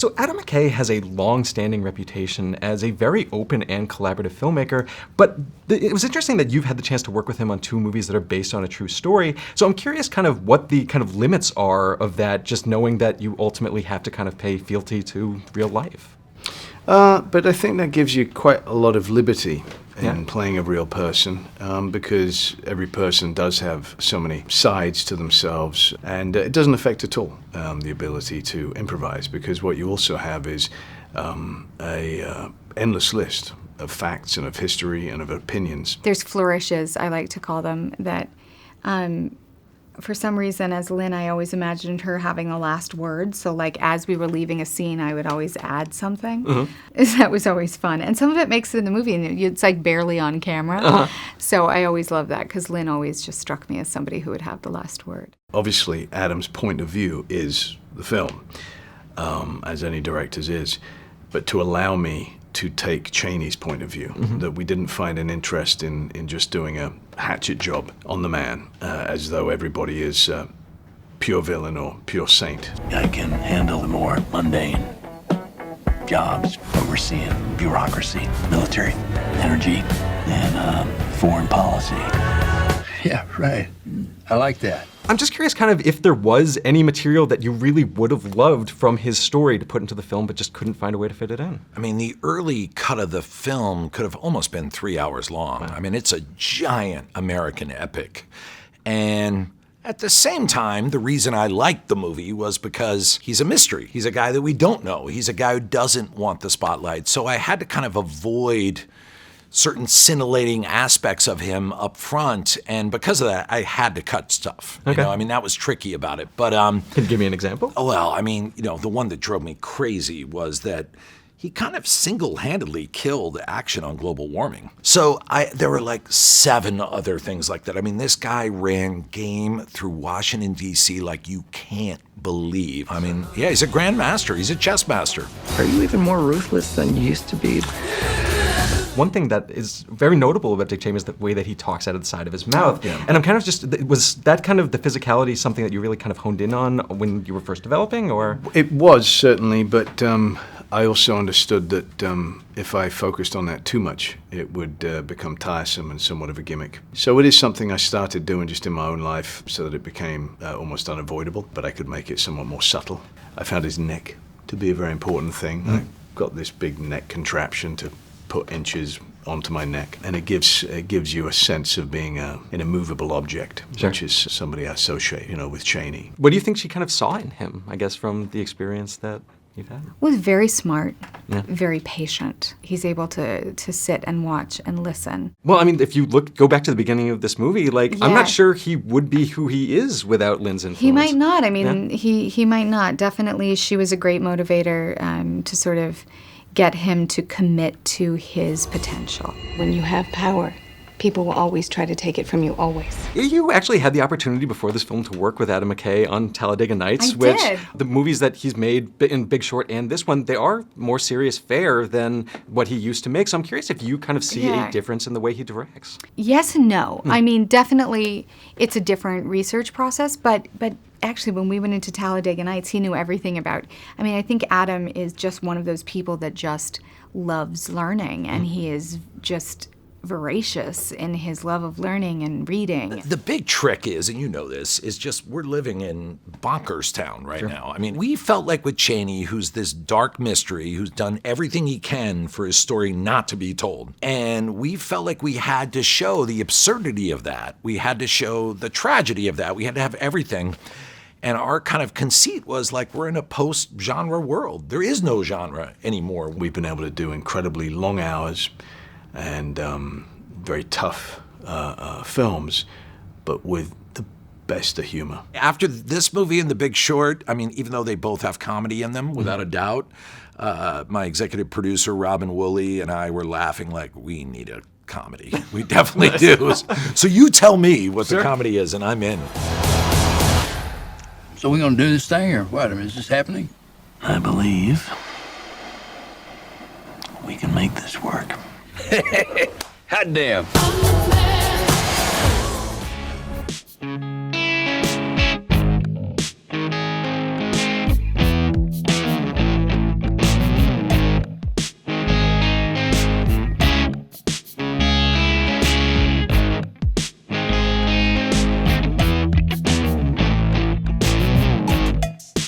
So Adam McKay has a long-standing reputation as a very open and collaborative filmmaker, but it was interesting that you've had the chance to work with him on 2 movies that are based on a true story. So I'm curious kind of what the kind of limits are of that, just knowing that you ultimately have to kind of pay fealty to real life. But I think that gives you quite a lot of liberty in playing a real person, because every person does have so many sides to themselves, and it doesn't affect at all the ability to improvise, because what you also have is a endless list of facts and of history and of opinions. There's flourishes, I like to call them, that for some reason, as Lynne, I always imagined her having the last word. So, like, as we were leaving a scene, I would always add something. That was always fun. And some of it makes it in the movie, and it's, like, barely on camera. So I always love that, because Lynne always just struck me as somebody who would have the last word. Obviously, Adam's point of view is the film, as any director's is. But to allow me to take Cheney's point of view, that we didn't find an interest in just doing a hatchet job on the man, as though everybody is pure villain or pure saint. I can handle the more mundane jobs, overseeing bureaucracy, military, energy, and foreign policy. Yeah, right. I like that. I'm just curious kind of if there was any material that you really would have loved from his story to put into the film but just couldn't find a way to fit it in. I mean, the early cut of the film could have almost been 3 hours long. I mean, it's a giant American epic. And at the same time, the reason I liked the movie was because he's a mystery. He's a guy that we don't know. He's a guy who doesn't want the spotlight. So I had to kind of avoid certain scintillating aspects of him up front, and because of that, I had to cut stuff. You know, I mean, that was tricky about it. But can you give me an example? Well, I mean, you know, the one that drove me crazy was that he kind of single-handedly killed action on global warming. So there were like 7 other things like that. I mean, this guy ran game through Washington, D.C. like you can't believe. I mean, yeah, he's a grandmaster. He's a chess master. Are you even more ruthless than you used to be? One thing that is very notable about Dick Cheney is the way that he talks out of the side of his mouth. And I'm kind of just, was that kind of the physicality something that you really kind of honed in on when you were first developing, or? It was, certainly, but I also understood that if I focused on that too much, it would become tiresome and somewhat of a gimmick. So it is something I started doing just in my own life so that it became almost unavoidable, but I could make it somewhat more subtle. I found his neck to be a very important thing. I got this big neck contraption to put inches onto my neck, and it gives you a sense of being an immovable object, which is somebody I associate, you know, with Cheney. What do you think she kind of saw in him, I guess, from the experience that you've had? Was very smart, very patient. He's able to sit and watch and listen. Well, I mean, if you go back to the beginning of this movie, like, I'm not sure he would be who he is without Lynne's influence. He might not. I mean, he might not. Definitely, she was a great motivator to sort of get him to commit to his potential. When you have power, people will always try to take it from you, always. You actually had the opportunity before this film to work with Adam McKay on Talladega Nights, I did. The movies that he's made in Big Short and this one, they are more serious fare than what he used to make. So I'm curious if you kind of see a difference in the way he directs. Yes and no. I mean, definitely it's a different research process, but actually, when we went into Talladega Nights, he knew everything about. I mean, I think Adam is just one of those people that just loves learning, and he is just voracious in his love of learning and reading. The big trick is, and you know this, is just we're living in bonkers town right now. I mean, we felt like with Cheney, who's this dark mystery, who's done everything he can for his story not to be told. And we felt like we had to show the absurdity of that. We had to show the tragedy of that. We had to have everything. And our kind of conceit was like, we're in a post-genre world. There is no genre anymore. We've been able to do incredibly long hours and very tough films, but with the best of humor. After this movie and The Big Short, I mean, even though they both have comedy in them, without a doubt, my executive producer, Robin Woolley, and I were laughing like, we need a comedy. We definitely do. So you tell me what the comedy is, and I'm in. So we're gonna do this thing, or what? I mean, is this happening? I believe we can make this work. Hot damn.